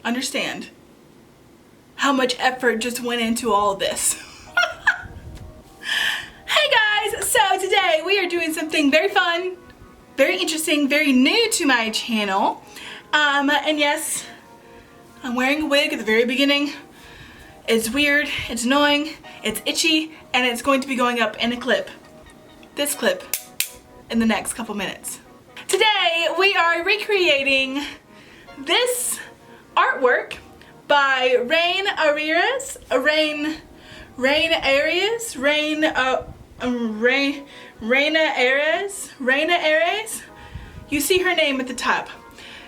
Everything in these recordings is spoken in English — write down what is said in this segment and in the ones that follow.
understand how much effort just went into all of this. Hey guys, so today we are doing something very fun, very interesting, very new to my channel. And yes, I'm wearing a wig at the very beginning. It's weird, it's annoying, it's itchy, and it's going to be going up in a clip. This clip in the next couple minutes. Today we are recreating this artwork by Raina Aries. You see her name at the top.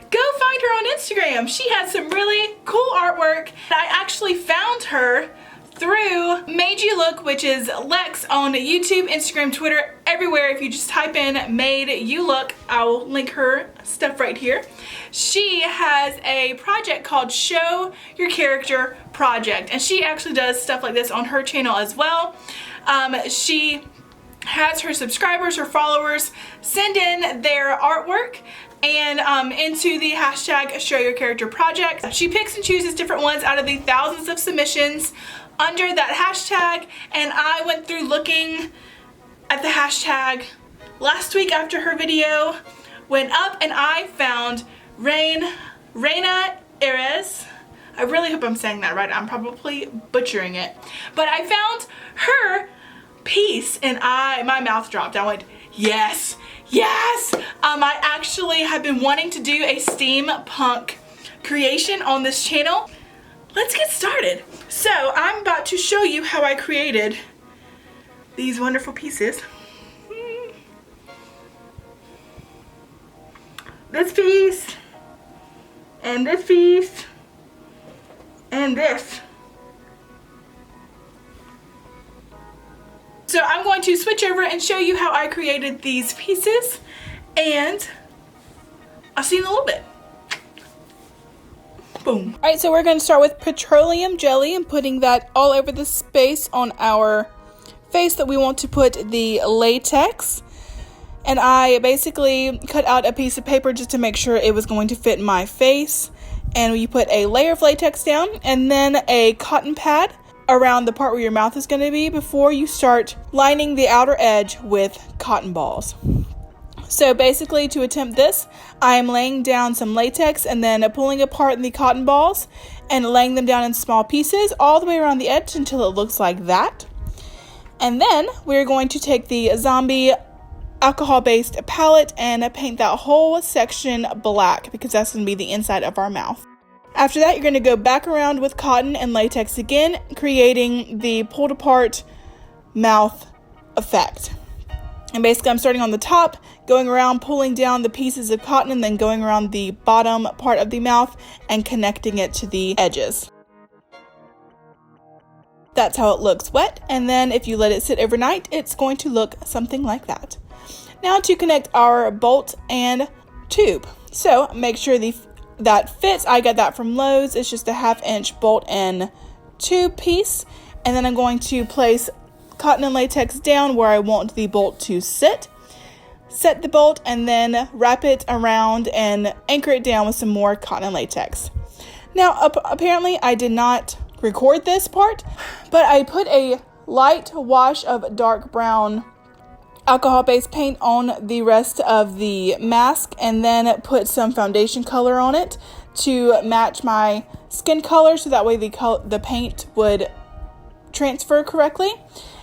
Go find her on Instagram. She has some really cool artwork. I actually found her through Madeyewlook, which is Lex on YouTube, Instagram, Twitter, everywhere. If you just type in Madeyewlook, I'll link her stuff right here. She has a project called Show Your Character Project, and she actually does stuff like this on her channel as well. She has her subscribers, her followers, send in their artwork and into the hashtag Show Your Character Project. She picks and chooses different ones out of the thousands of submissions under that hashtag, and I went through looking at the hashtag last week after her video went up, and I found Raina Aries. I really hope I'm saying that right. I'm probably butchering it, but I found her piece and my mouth dropped. I went, yes, yes. I actually have been wanting to do a steampunk creation on this channel. Let's get started. So I'm about to show you how I created these wonderful pieces. This piece, and this piece, and this. So I'm going to switch over and show you how I created these pieces, and I'll see you in a little bit. Boom. Alright, so we're going to start with petroleum jelly and putting that all over the space on our face that we want to put the latex. And I basically cut out a piece of paper just to make sure it was going to fit my face. And you put a layer of latex down and then a cotton pad around the part where your mouth is going to be before you start lining the outer edge with cotton balls. So basically, to attempt this, I am laying down some latex and then pulling apart the cotton balls and laying them down in small pieces all the way around the edge until it looks like that. And then we're going to take the zombie alcohol-based palette and paint that whole section black because that's going to be the inside of our mouth. After that, you're going to go back around with cotton and latex again, creating the pulled apart mouth effect. And basically, I'm starting on the top, going around, pulling down the pieces of cotton, and then going around the bottom part of the mouth and connecting it to the edges. That's how it looks wet, and then if you let it sit overnight, it's going to look something like that. Now to connect our bolt and tube. So make sure that fits. I got that from Lowe's. It's just a 1/2-inch bolt and tube piece. And then I'm going to place cotton and latex down where I want the bolt to sit. Set the bolt and then wrap it around and anchor it down with some more cotton and latex. Now apparently I did not record this part, but I put a light wash of dark brown alcohol-based paint on the rest of the mask and then put some foundation color on it to match my skin color so that way the paint would transfer correctly.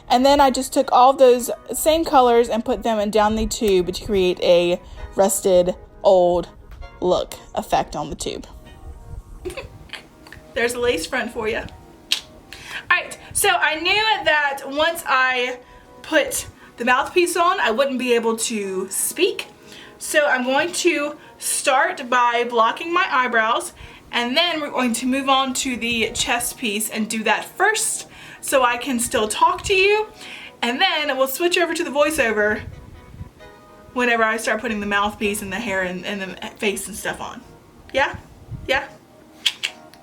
And then I just took all those same colors and put them down the tube to create a rusted old look effect on the tube. There's a lace front for you. Alright, so I knew that once I put the mouthpiece on, I wouldn't be able to speak. So I'm going to start by blocking my eyebrows, and then we're going to move on to the chest piece and do that first so I can still talk to you, and then we'll switch over to the voiceover whenever I start putting the mouthpiece and the hair and the face and stuff on. Yeah? Yeah?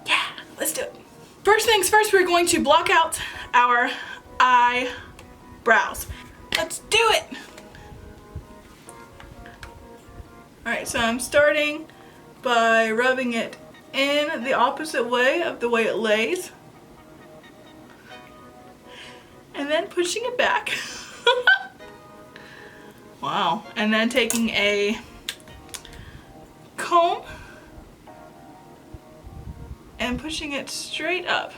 Yeah, let's do it. First things first, we're going to block out our eyebrows. Let's do it! Alright, so I'm starting by rubbing it in the opposite way of the way it lays. And then pushing it back. Wow. And then taking a comb and pushing it straight up.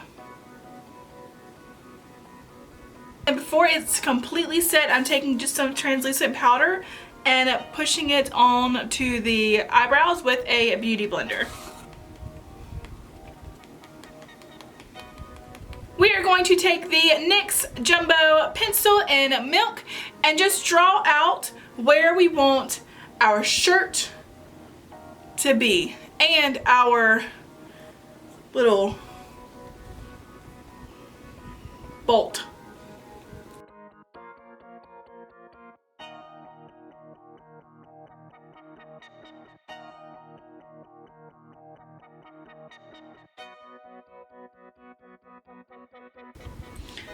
And before it's completely set, I'm taking just some translucent powder and pushing it on to the eyebrows with a beauty blender. We are going to take the NYX Jumbo Pencil in Milk and just draw out where we want our shirt to be and our little bolt.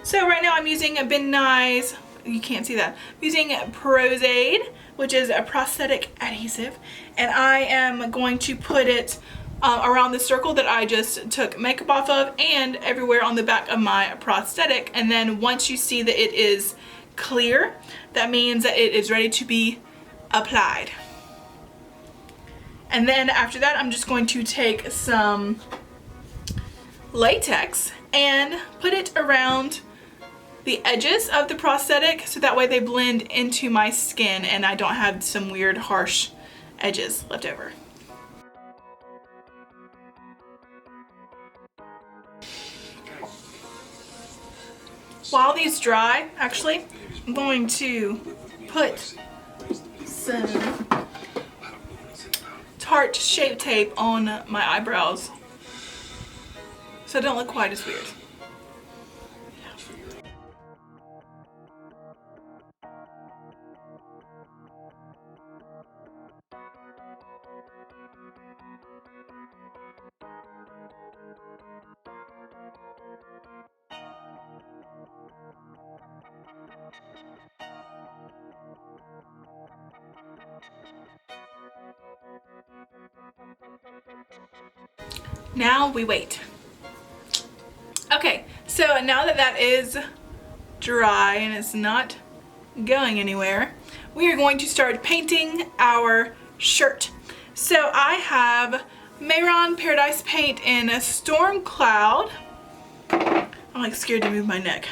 So right now I'm using Ben Nye's, you can't see that, I'm using Pros-Aide, which is a prosthetic adhesive, and I am going to put it around the circle that I just took makeup off of and everywhere on the back of my prosthetic. And then once you see that it is clear, that means that it is ready to be applied. And then after that, I'm just going to take some latex and put it around the edges of the prosthetic so that way they blend into my skin and I don't have some weird harsh edges left over. While these dry, actually, I'm going to put some Tarte Shape Tape on my eyebrows so I don't look quite as weird. Now we wait. Okay, so now that that is dry and it's not going anywhere, we are going to start painting our shirt. So I have Mehron Paradise Paint in a Storm Cloud. I'm like scared to move my neck.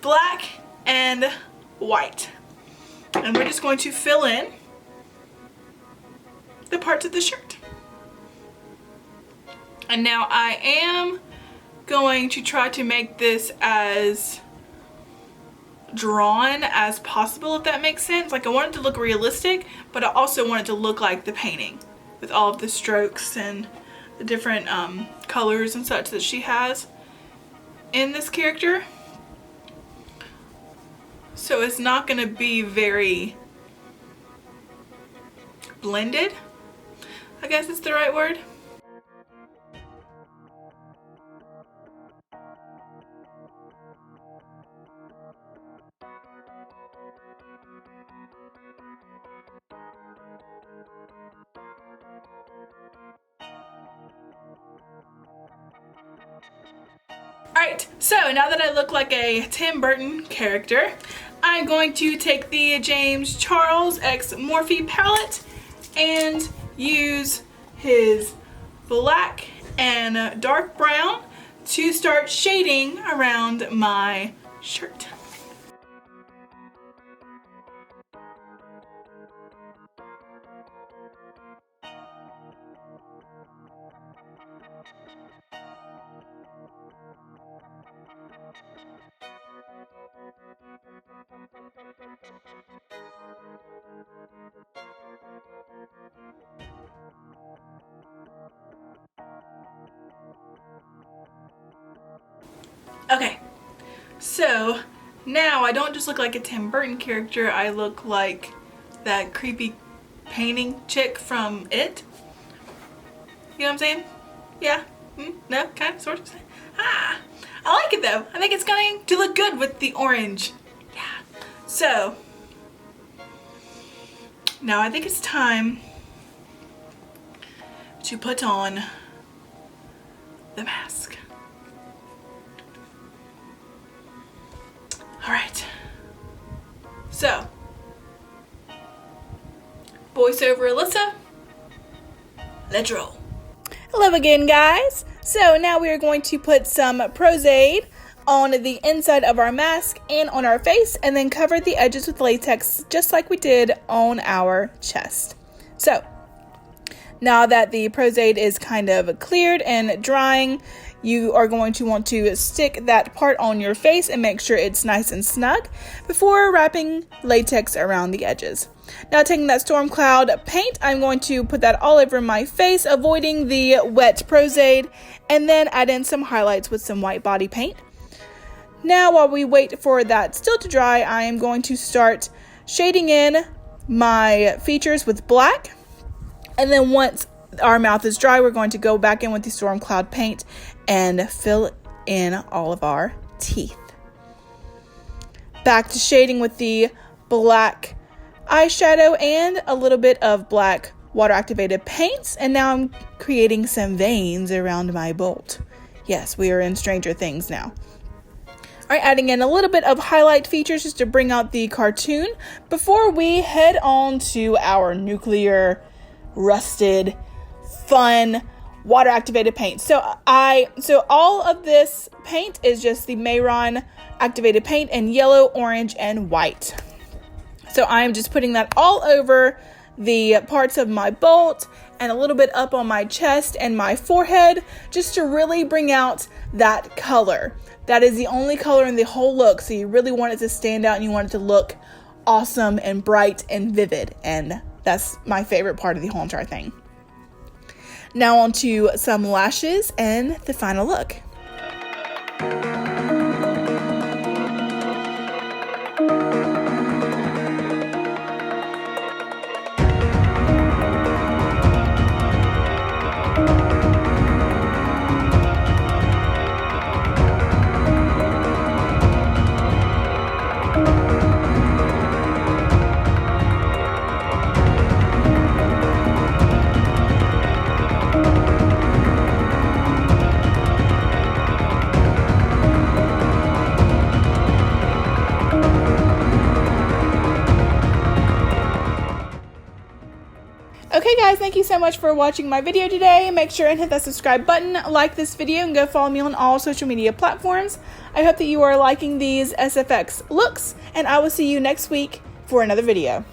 Black and white. And we're just going to fill in the parts of the shirt. And now I am going to try to make this as drawn as possible, if that makes sense. Like I want it to look realistic, but I also want it to look like the painting with all of the strokes and the different colors and such that she has in this character. So it's not going to be very blended, I guess is the right word. Alright, so now that I look like a Tim Burton character, I'm going to take the James Charles X Morphe palette and use his black and dark brown to start shading around my shirt. Okay, so now I don't just look like a Tim Burton character, I look like that creepy painting chick from It. You know what I'm saying? Yeah? No? Kind of? Sort of? Ah! I like it though. I think it's going to look good with the orange. Yeah. So, now I think it's time to put on the mask. All right. So, voiceover Alyssa, let's roll. Hello again, guys. So now we are going to put some Pros-Aide on the inside of our mask and on our face, and then cover the edges with latex just like we did on our chest. So now that the Pros-Aide is kind of cleared and drying, you are going to want to stick that part on your face and make sure it's nice and snug before wrapping latex around the edges. Now taking that storm cloud paint, I'm going to put that all over my face, avoiding the wet Pros-Aide, and then add in some highlights with some white body paint. Now while we wait for that still to dry, I am going to start shading in my features with black. And then once our mouth is dry, we're going to go back in with the storm cloud paint and fill in all of our teeth. Back to shading with the black eyeshadow and a little bit of black water activated paints. And now I'm creating some veins around my bolt. Yes, we are in Stranger Things now. Alright, adding in a little bit of highlight features just to bring out the cartoon before we head on to our nuclear, rusted, fun, water activated paint. So all of this paint is just the Mayron activated paint in yellow, orange, and white. So I'm just putting that all over the parts of my bolt and a little bit up on my chest and my forehead just to really bring out that color. That is the only color in the whole look, so you really want it to stand out and you want it to look awesome and bright and vivid, and that's my favorite part of the whole entire thing. Now on to some lashes and the final look. Okay guys, thank you so much for watching my video today. Make sure and hit that subscribe button, like this video, and go follow me on all social media platforms. I hope that you are liking these SFX looks, and I will see you next week for another video.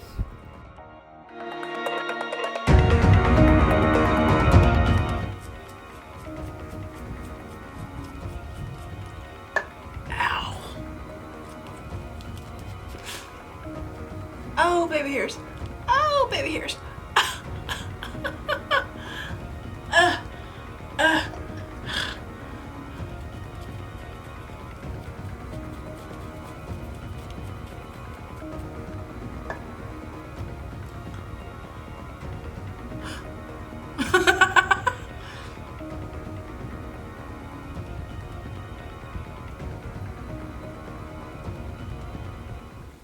Ow. Oh, baby hairs. Oh, baby hairs.